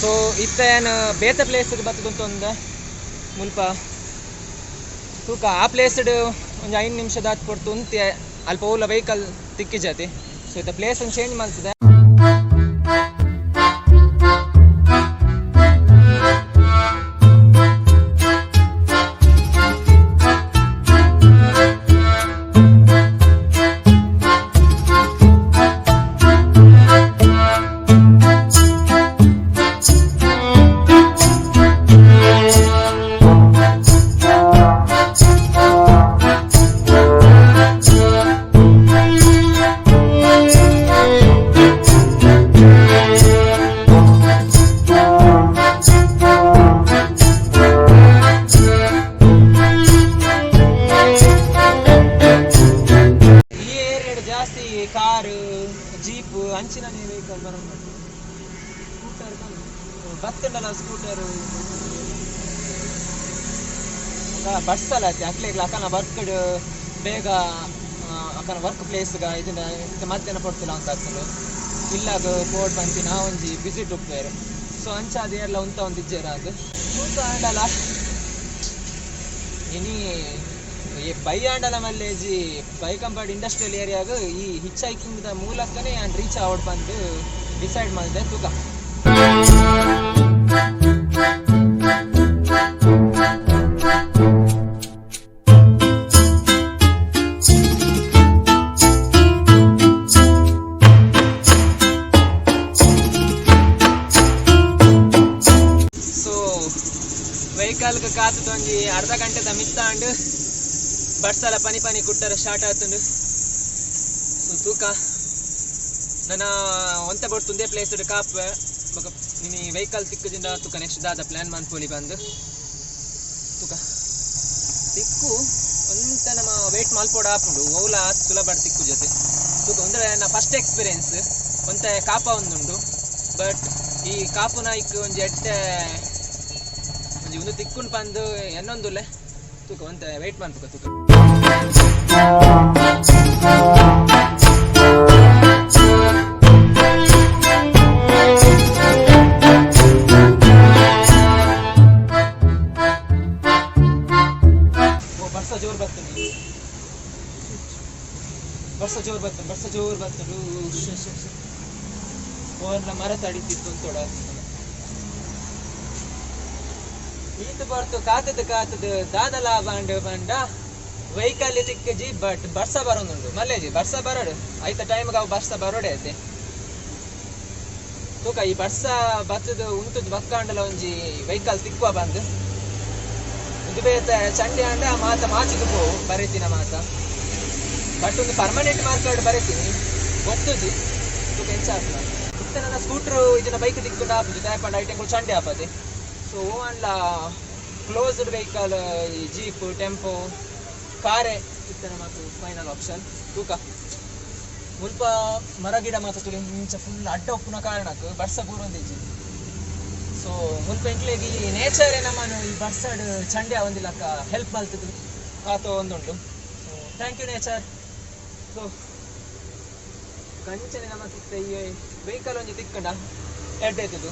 So ಇತ್ತೇನು ಬೇತೆ ಪ್ಲೇಸ್ಗೆ ಬರ್ತದಂತ ಮುಲ್ಪ ತೂಕ ಆ ಪ್ಲೇಸ್ಡ್ ಒಂದು 5 ನಿಮಿಷದ ಹತ್ತು ಕೊಡ್ತು ಅಂತೆ ಅಲ್ಪ ಓಲ ವೆಹಿಕಲ್ ತಿಕ್ಕಿಜಾತಿ. ಸೊ ಇತ್ತ ಪ್ಲೇಸನ್ನು ಚೇಂಜ್ ಮಾಡ್ತಿದೆ. ಕಾರು ಜೀಪ್ ಅಂಚಿನ ವೆಹಿಕಲ್ ಬರೋದು ಸ್ಕೂಟರ್ ಬತ್ತುಂಡಲ್ಲ ಸ್ಕೂಟರು ಬಸ್ ಅಲ್ಲ ಅಕ್ಲೆಗ್ಲ ಅಕ್ಕನ ವರ್ಕ್ ಬೇಗ ಅಕ್ಕನ ವರ್ಕ್ ಪ್ಲೇಸ್ಗ ಇದನ್ನ ಮಧ್ಯಾಹ್ನ ಕೊಡ್ತಿಲ್ಲ ಅಂತ ಆಗ್ತದೆ ಇಲ್ಲಾಗ ಕೋಡ್ ಬಂತಿ ನಾ ಒಂಜಿ ವಿಸಿಟ್ ಹೋಗ್ತಾರೆ. ಸೊ ಅಂಚ ಅದೆಲ್ಲ ಉಂತ ಒಂದು ಇಜ್ಜೇರ ಅದು ಕೂತ ಆಂಡಲ್ಲ ಇನಿ ಬೈಯಾಂಡಲ ಮಲ್ಲೇಜಿ ಬೈಕಂಪಾಡಿ ಇಂಡಸ್ಟ್ರಿಯಲ್ ಏರಿಯಾಗ ಈ ಹಿಚ್ ಹೈಕಿಂಗ್ ಮೂಲಕನೇ ನಾನು ರೀಚ್ ಔಟ್ ಬಂದು ಡಿಸೈಡ್ ಮಾಡಿದೆ ತೂಕ. ಸೊ ವೆಹಿಕಲ್ಗೆ ಕಾತದೊಂಜಿ ಅರ್ಧ ಗಂಟೆದ ಮಿತ್ತಾಂಡು ಬಡ್ಸಲ ಪನಿ ಪನಿ ಕುಟ್ಟರ ಸ್ಟಾರ್ಟ್ ಆತುಂಡು. ಸೊ ತೂಕ ನನ್ನ ಒಂತೆ ಬರ್ತುಂದೇ ಪ್ಲೇಸ್ ಕಾಪ್ ಬೊಕ ನಿನಿ ವೆಹಿಕಲ್ ತಿಕ್ಕದಿಂದ ತೂಕ ನೆಕ್ಸ್ಟ್ ದಾದ ಪ್ಲಾನ್ ಮಾಡ್ಕೊಳ್ಳಿ ಬಂದು ತೂಕ ತಿಕ್ಕು ಒಂತ ನಮ್ಮ ವೇಟ್ ಮಲ್ಪೋಡ ಹಾಕೊಂಡು ಓಲ ಸುಲಭ ತಿಕ್ಕು ಜೊತೆ ತೂಕ ಅಂದ್ರೆ ನನ್ನ ಫಸ್ಟ್ ಎಕ್ಸ್ಪೀರಿಯನ್ಸ್ ಒಂತೆ ಕಾಪ ಒಂದುಂಡು. ಬಟ್ ಈ ಕಾಪುನ ಇಕ್ಕು ಒಂಜಿ ಎಡ್ಡೆ ಒಂಜಿ ಒಂದು ತಿಕ್ಕುಂಡು ಬಂದು ಎನ್ನೊಂದುಲ್ಲೆ ತೂಕ ಒಂತೆ ವೇಟ್ ಮಾಡ್ಬೇಕು ತೂಕ. ಬರ್ಸ ಜೋರ್ ಬರ್ತದೆ ಬರ್ಸ ಜೋರ್ ಬರ್ತಡು ಓರ್ನ ಮರ ತಡಿತಿತ್ತು ಅಂತೋಡ ಈತ ಬರ್ತು ಕಾತದ ದಾದಲ ಬಂಡ ವೆಹಿಕಲ್ ತಿಕ್ಕಜಿ ಬಟ್ ಬರ್ಸ ಬರೋದುಂಡು ಮಲ್ಲೇಜಿ ಬರ್ಸ ಬರೋಡು ಆಯ್ತ ಟೈಮ್ಗೆ ಅವು ಬರ್ಸ ಬರೋಡೆ ಐತೆ ತೂಕ ಈ ಬರ್ಸ ಬತ್ತದ ಉಂಟು ಬಕ್ಕಾಂಡಲ ಒಂಜಿ ವೆಹಿಕಲ್ ತಿಕ್ಕುವ ಬಂದು ಇದು ಬೇತ ಚಂಡಿ ಅಂಡ ಮಾತ ಮಾಚಿಗೆ ಪೋ ಬರೀತಿನ ಮಾತ ಬಟ್ ಒಂದು ಪರ್ಮನೆಂಟ್ ಮಾರ್ಕಾಡ್ ಬರೀತೀನಿ ಗೊತ್ತುಜಿ ತೂಕ ಎಂಚ ಆಗ್ತದ ಮತ್ತೆ ನನ್ನ ಸ್ಕೂಟ್ರು ಇದನ್ನ ಬೈಕ್ ತಿಕ್ಕೊಂಡು ಹಾಪುದು ಟ್ಯಾಪಂಡ್ ಐಟೆಗಳು ಚಂಡಿ ಹಾಪದೆ. ಸೊ ಅಂಡ್ಲ ಕ್ಲೋಸ್ಡ್ ವೆಹಿಕಲ್ ಈ ಜೀಪ್ ಟೆಂಪೋ ಕಾರೆ ಇತ್ತನ ಮಾತು ಫೈನಲ್ ಆಪ್ಷನ್ ತೂಕ ಮುಲ್ಪ ಮರಗಿಡ ಮಾತು ತುಳಿ ಇಂಚ ಫುಲ್ ಅಡ್ಡ ಉಪ್ಪುನ ಕಾರಣಕ್ಕೆ ಬರ್ಸ ಪೂರೊಂದಿಜ್ಜಿ. ಸೊ ಮುಲ್ಪ ಎಂಕ್ಲೆಗೆ ಈ ನೇಚರೇ ನಮ್ಮನ್ನು ಈ ಬರ್ಸಡ್ ಚಂಡೆ ಒಂದಿಲ್ಲಕ್ಕ ಹೆಲ್ಪ್ ಮಾಡ್ತದೆ ಕಾತೋ ಒಂದುಂಟು. So thank you nature. So ಕಂಚನೆ ನಮ್ಮ ತಿಕ್ಕ ಈ ವೆಹಿಕಲ್ ಒಂಜಿ ತಿಕ್ಕಂಡ ಎಡ್ಡೆತ್ತದು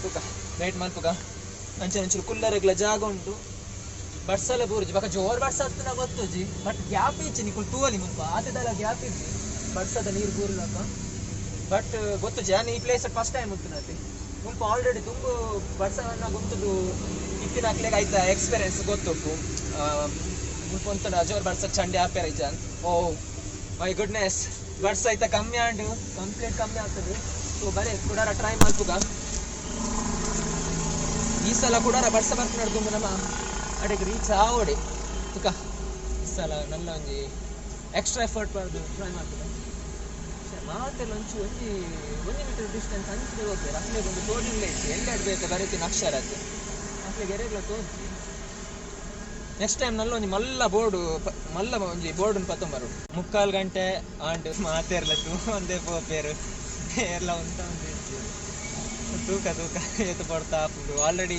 ತೂಕ ವೇಟ್ ಮಲ್ಪುಗ ಅಂಚನೆ ಒಂಚೂರು ಕುಲ್ಲರೆಗ್ಲ ಜಾಗ ಉಂಟು ಬರ್ಸಲ ಬೂರ್ಜಿ ಬಕ ಜೋರ್ ಬರ್ಸ ಹತ್ತನ ಗೊತ್ತುಜಿ ಬಟ್ ಗ್ಯಾಪ್ ಇಚ್ಚಿ ನಿಕುಲ್ ತೂವಲಿ ಮುಲ್ಪ ಆತದಲ್ಲ ಗ್ಯಾಪ್ ಇಜ್ಜಿ ಬರ್ಸದ ನೀರು ಬೂರ್ಲಕ್ಕ ಬಟ್ ಗೊತ್ತುಜಿ ನಾನು ಈ ಪ್ಲೇಸ್ ಫಸ್ಟ್ ಟೈಮ್ ಉಂಟುನತಿ ಮುಲ್ಪ ಆಲ್ರೆಡಿ ತುಂಬ ಬರ್ಸವನ್ನ ಗೊತ್ತದು ಇತ್ತಿನ ಹಾಕ್ಲಿಕ್ಕೆ ಆಯ್ತಾ ಎಕ್ಸ್ಪೀರಿಯನ್ಸ್ ಗೊತ್ತುಪ್ಪು ಮುಲ್ಪ ಒಂತ ಜೋರ್ ಬರ್ಸ ಚಂಡೆ ಆಪೇರ ಇಜ್ಜ ಓ ಮೈ ಗುಡ್ನೆಸ್ ಬರ್ಸ ಆಯ್ತಾ ಕಮ್ಮಿ ಆಂಡು ಕಂಪ್ಲೀಟ್ ಕಮ್ಮಿ ಆಗ್ತದೆ. ಸೊ ಬರೀ ಕುಡಾರ ಟ್ರೈ ಮಾಡ್ಪುಗ ಈ ಸಲ ಕುಡಾರ ಬರ್ಸ ಬರ್ತ ನಡ್ದು ನಮ್ಮ ಅಡೆಗೆ ರೀಚ್ ಆವಡೆ ತುಕ ಈ ಸಲ ನನ್ನ ಒಂಜಿ ಎಕ್ಸ್ಟ್ರಾ ಎಫರ್ಟ್ ಮಾಡ್ದು ಟ್ರೈ ಮಾಡ್ತದೆ ಮಾತೆಲ್ಲ ಒಂಚು ಒಂದು ಮೀಟರ್ ಡಿಸ್ಟೆನ್ಸ್ ಅಂಚಿಗೆ ಹೋಗ್ತಾರೆ ಅಕ್ಲೆಗೆ ಒಂದು ತೋಡಿಂಗ್ಲೇ ಇತ್ತು ಎಲ್ಲಿ ಆಡಬೇಕು ಬರೀತೀನಿ ಅಕ್ಷರ ಅದು ಅಕ್ಲೆಗೆ ಎರೆಗ್ಲ ತೋರಿಸಿ ನೆಕ್ಸ್ಟ್ ಟೈಮ್ ನಲ್ಲ ಒಂಜಿ ಮಲ್ಲ ಒಂಜಿ ಬೋರ್ಡ್ ಪತ್ತೊಂಬರು 3/4 ಗಂಟೆ ಆಂಡ್ ಮಾತೆರ್ಲತ್ತು ಒಂದೇ ಪೋಪೇರು ಎಲ್ಲ ಉಂಟ ತೂಕ ಎತ್ತು ಕೊಡ್ತಾ ಹಾಕೊಂಡು ಆಲ್ರೆಡಿ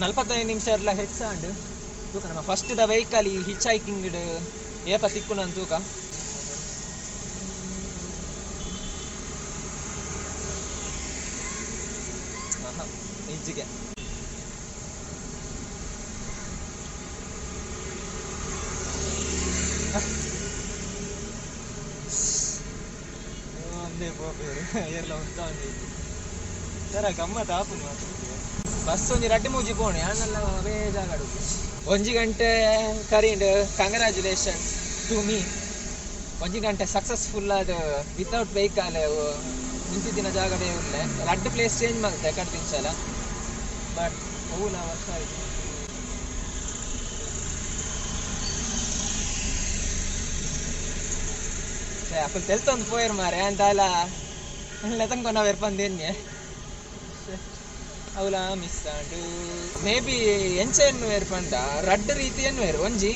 45 ನಿಮಿಷ ಎಲ್ಲ ಹೆಚ್ಚಾಂಡು ತೂಕ ನಮ್ಮ ಫಸ್ಟ್ ದ ವೆಹಿಕಲ್ ಈ ಹಿಚ್ ಹೈಕಿಂಗ್ ಏಪ ತಿಕ್ಕು ನಾನು ತೂಕ ಇಂಚಿಗೆ ಒಂದೇ ಪೋಪೇರು ಎಲ್ಲ ಉಂಟ ಸರ ಗಮ್ಮತ್ ಆಪು ಬಸ್ ಒಂಜಿ ರಡ್ಡಿ ಮೂಜಿ ಪೋಣೆ ಅಣ್ಣೆಲ್ಲ ಬೇಜಾಗಾಡು 1 ಗಂಟೆ ಕರೀಂಡ್ ಕಂಗ್ರಾಚುಲೇಷನ್ ಟು ಮೀ 1 ಗಂಟೆ ಸಕ್ಸಸ್ಫುಲ್ ಆದ ವಿತೌಟ್ ವೆಹಿಕಲ್ ನಿಂತಿದ್ದಿನ ಜಾಗಡೆ ಉಳ್ಳೆ ರಡ್ಡು ಪ್ಲೇಸ್ ಚೇಂಜ್ ಮಾಡ್ತೆ ಕಟ್ತಿಂಚಲ ಬಟ್ ಅವು ನಾ ವರ್ಷ ಆಯ್ತು ಅಪ್ಪ ತೆಲ್ತೊಂದು ಪೋಯರ್ ಮಾರೆ ಅಂತ ಅಲ್ಲ ತಂಗ ನಾವು ಎರ್ಪಂದೇನ್ನೆ ಅವಲ ಮಿಸ್ ಆಂಡು ಮೇ ಬಿ ಎಂಚೆಯನ್ನು ಏರ್ಪಂಡ ರಡ್ಡು ರೀತಿಯನ್ನು ಏರು ಒಂಜಿ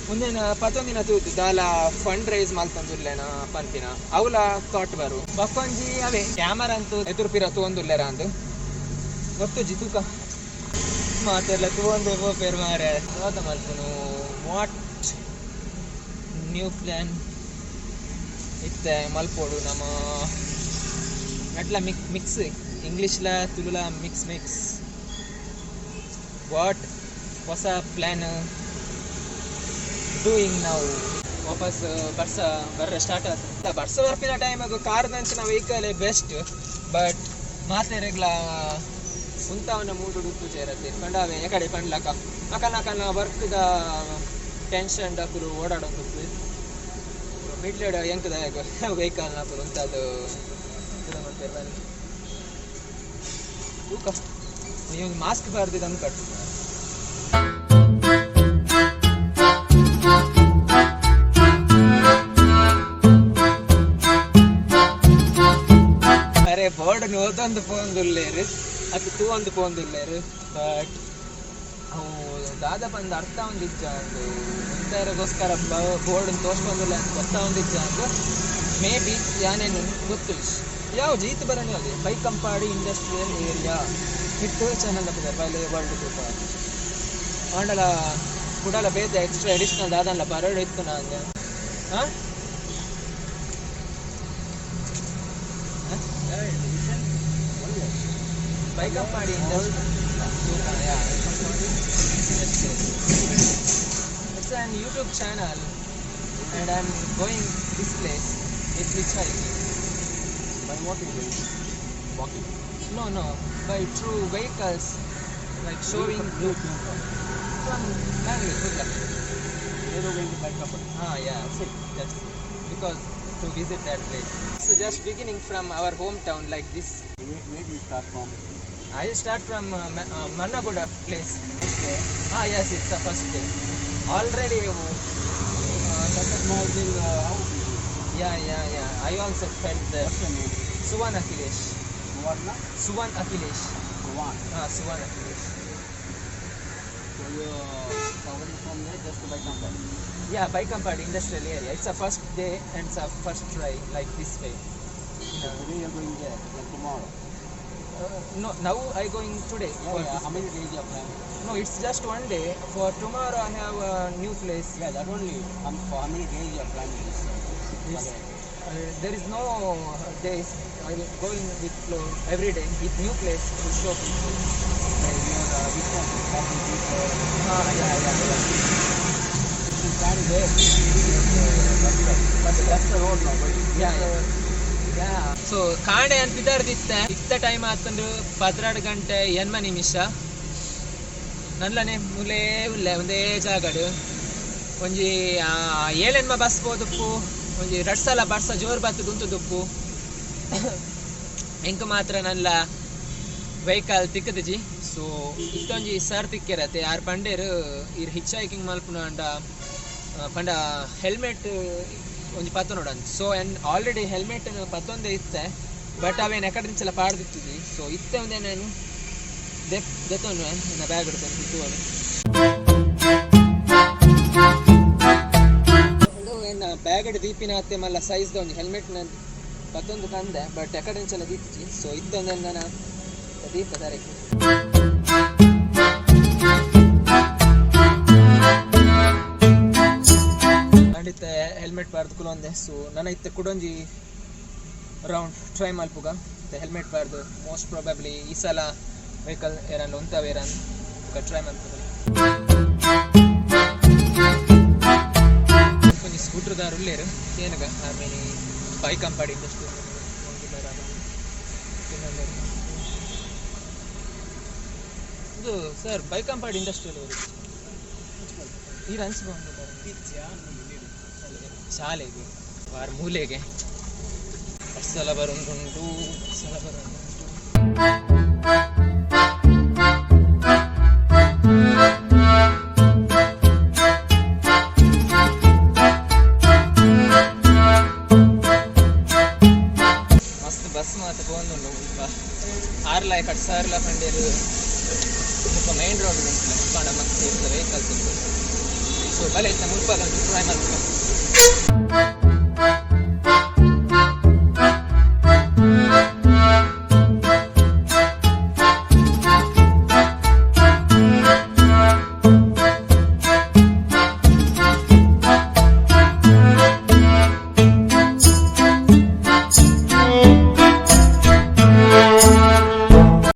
ಮುಂದಿನ 11 ತೂತು ದಾಲ ಫಂಡ್ ರೈಸ್ ಮಲ್ತೊಂದುಲ್ಲೆನ ಪನ್ಪಿನ ಅವಲ ಥಾಟ್ ಬರು ಬಕ್ಕೊಂಜಿ ಅವೇ ಕ್ಯಾಮರಾ ಅಂತೂ ಎದುರುಪಿರ ತೂಂದುಲ್ಲೆರ ಅಂದು ಗೊತ್ತುಜಿ ತೂಕ ಮಾತೆಲ್ಲ ತೂಂದೆ ಪೋಪೇರ್ ಮಾರೆ ಸೋತ ಮಲ್ಪುನು ವಾಟ್ ನ್ಯೂ ಪ್ಲಾನ್ ಇತ್ತೆ ಮಲ್ಪೋಡು ನಮ್ಮ ನಟ್ಲ ಮಿಕ್ಸ್ ಇಂಗ್ಲೀಷ್ಲ ತುಳುಲ ಮಿಕ್ಸ್ ವಾಟ್ ಹೊಸ ಪ್ಲ್ಯಾನ್ ಡೂಯಿಂಗ್ ನಾವು ವಾಪಸ್ ಬರ್ರ ಸ್ಟಾರ್ಟ್ ಆಗ್ತದೆ ಬರ್ಸ ಬರ್ಪಿನ ಟೈಮಾಗ ಕಾರ್ದಂಚಿನ ವೆಹಿಕಲ್ ಬೆಸ್ಟ್ ಬಟ್ ಮಾತೆರೆಗ್ಲ ಉಂತವನ ಮೂಡು ಡುಕ್ಕು ಸೇರತ್ತೆ ಕಂಡಾವೆ ಎಕಡೆ ಪಂಡ್ಲಕ ಅಕನ ವರ್ಕ್ದ ಟೆನ್ಷನ್ ಡಕ್ಕರು ಓಡಾಡೋದು ಮಿಡ್ಲೆಡ್ ಎಂಕದ ವೆಹಿಕಲ್ ನಾಪುರು ಉಂತದು ತೂಕ ನೀವು ಮಾಸ್ಕ್ ಬರ್ದಿದ್ದು ಅನ್ಕಟ್ಟು ಅರೆ ಬೋರ್ಡ್ ಓದೊಂದು ಪೋಂದುಲ್ಲೇರು ಅದು ತೂ ಒಂದು ಪೋಂದುಲ್ಲೇರು ಬಟ್ ಅವು ದಾದ ಬಂದು ಅರ್ಥ ಒಂದಿಜ್ಜ ಅಂದು ಮುಂದೆಗೋಸ್ಕರ ಬೋರ್ಡ್ ತೋರ್ಸ್ಕೊಂದಿಲ್ಲ ಅಂತ ಗೊತ್ತಾ ಒಂದಿಜ್ಜ ಅಂದು ಮೇ ಬಿ ಯಾನೇನು ಗೊತ್ತು ಯಾವ ಜೀತ್ ಬರೋಣ ಅದೇ ಬೈಕಂಪಾಡಿ ಇಂಡಸ್ಟ್ರಿಯಲ್ ಏರಿಯಾ ಹಿಟ್ಟು ಚಾನಲ್ ಬರ್ತದೆ ಪೈಲೆ ವರ್ಲ್ಡ್ ತೂಕ ಆಂಡಲ ಕುಡಲ ಬೇತೆ ಎಕ್ಸ್ಟ್ರಾ ಎಡಿಷನಲ್ ದಾದಲ್ಲ ಪರಡು ಇತ್ತು ನಾನು ಹಾಂ baikampadi industry. Yeah. It's an YouTube channel and I'm going this place. It's hitchhiking. By what is it? Walking? No. By through vehicles, like showing from Mangalore, kudla. They are going to baikampadi. Yeah. See, that's because to visit that place. So just beginning from our hometown like this. Where do you start from? I start from Mangalore place. Okay. Yes, it's the first day. Already. That's a small thing. How is it? Yeah. I also felt there. What's your name? Suvan Akhilesh. Suvarna? Suvan Akhilesh. Suvan. Suvan Akhilesh. So you're traveling from there just to baikampadi? Yeah, baikampadi industrial area. It's a first day and it's a first try like this way. So today you're going there, then tomorrow? No, now I going today. Yeah. How many days you are planning? No, it's just one day. For tomorrow I have a new place. Yeah, that only. For how many days you are planning this? There is no days. I will going with flow every day with new place to show people. Which one? Yeah. You plan there. But that's the road now. Yeah. So ಕಾಂಡೆ ಅಂತ ಬಿದ್ದಾರ್ದಿತ್ತೆ ಇತ್ತ time ಆತಂದು 12 ಗಂಟೆ 8 ನಿಮಿಷ ನಲ್ಲನೆ ಮುಲೇ ಉಲ್ಲೆ ಒಂದೇ ಜಾಗಡು ಒಂಜಿ 7 bus ಪೋದುಪ್ಪು ಒಂಜಿ 2 ಸಲ bus ಜೋರ್ ಬತ್ತು ದುಂತುದುಪ್ಪು ಎಂಕ ಮಾತ್ರ ನಲ್ಲ ವೆಹಿಕಲ್ ತಿಕ್ಕದಿಜಿ ಸೊ ಇತ್ತೊಂಜಿ ಸರ್ ತಿಕ್ಕಿರತ್ತೆ ಯಾರು ಪಂಡೇರು ಇರ್ ಹಿಚ್ ಹೈಕಿಂಗ್ ಮಲ್ಪುನ ಅಂಡ ಪಂಡ ಹೆಲ್ಮೆಟ್ ಒಂಜಿ ಪತ್ತು ನೋಡನ್ ಸೊ ಆ್ಯಂಡ್ ಆಲ್ರೆಡಿ ಹೆಲ್ಮೆಟ್ ಪತ್ತೊಂದೇ ಇತ್ತೆ ಬಟ್ ಅವೇನು ಎಕಡೆಂಚೆಲ್ಲ ಪಾಡ್ದಿತ್ತಿದ್ವಿ ಸೊ ಇತ್ತೆ ಒಂದೇ ನಾನು ದೆತ್ತೊಂದು ನನ್ನ ಬ್ಯಾಗ್ ಹಿಡ್ತೇನೆ ತೂವಲು ಇದು ಏನು ಬ್ಯಾಗ್ ಹಿಡಿದು ದೀಪಿನ ಹತ್ತೆ ಮಲ್ಲ ಸೈಜ್ದ ಒಂದು ಹೆಲ್ಮೆಟ್ನ ಪತ್ತೊಂದು ತಂದೆ ಬಟ್ ಎಕಡೆಂಚೆಲ್ಲ ದಿಚ್ಚಿ ಸೊ ಇತ್ತೊಂದೇ ನಾನು ದೀಪ ದಾರಿಗೆ ಖಂಡಿತ ಹೆಲ್ಮೆಟ್ ಬಾರ್ದು ಕುಲೊಂದೆ ಸೊ ನನ್ನ ಇತ್ತೆ ಕುಡೊಂಜಿ ರೌಂಡ್ ಟ್ರೈ ಮಲ್ಪುಗ ಹೆಲ್ಮೆಟ್ ಬಾರ್ದು ಮೋಸ್ಟ್ ಪ್ರಾಬಬ್ಲಿ ಈ ಸಲ ವೆಹಿಕಲ್ ಏರನ್ ಉಂತಾವ ಏರನ್ ಟ್ರೈ ಮಾಡ್ತಾರೆ ಕೊಂಚ ಸ್ಕೂಟರ್ ದಾರು ಉಳ್ಳೇರು ಏನಗ ಆಮೇಲೆ ಬೈಕಂಪಾಡಿ ಇಂಡಸ್ಟ್ರಿ ಇದು ಸರ್ ಬೈಕಂಪಾಡಿ ಇಂಡಸ್ಟ್ರಿಯಲ್ ಈ ಅನ್ಸ್ಕೊಂಡು ಶಾಲೆಗೆ ವಾರ ಮೂಲೆಗೆ ಸಲ ಬರೋದುಂಟು ಸಲ ಬರೋದುಂಟು ಮಸ್ತ್ ಬಸ್ ಮಾತ್ರ പോകുന്നുണ്ട് ಆರ್ಲ ಕಟ್ ಸಾರ್ಲ ಕಂಡೇರು ಮೈನ್ ರೋಡ್ ಉಂಟು ಮುಪ್ಪಾಂಡ ಮಸ್ತ್ ಇರ್ತದೆ ವೆಹಿಕಲ್ಸ್ ಸೊ ಬಲೆ ಇತ್ತ ಮುಲ್ಪಾದ ಟ್ರೈ ಮಾಡ್ಬೇಕು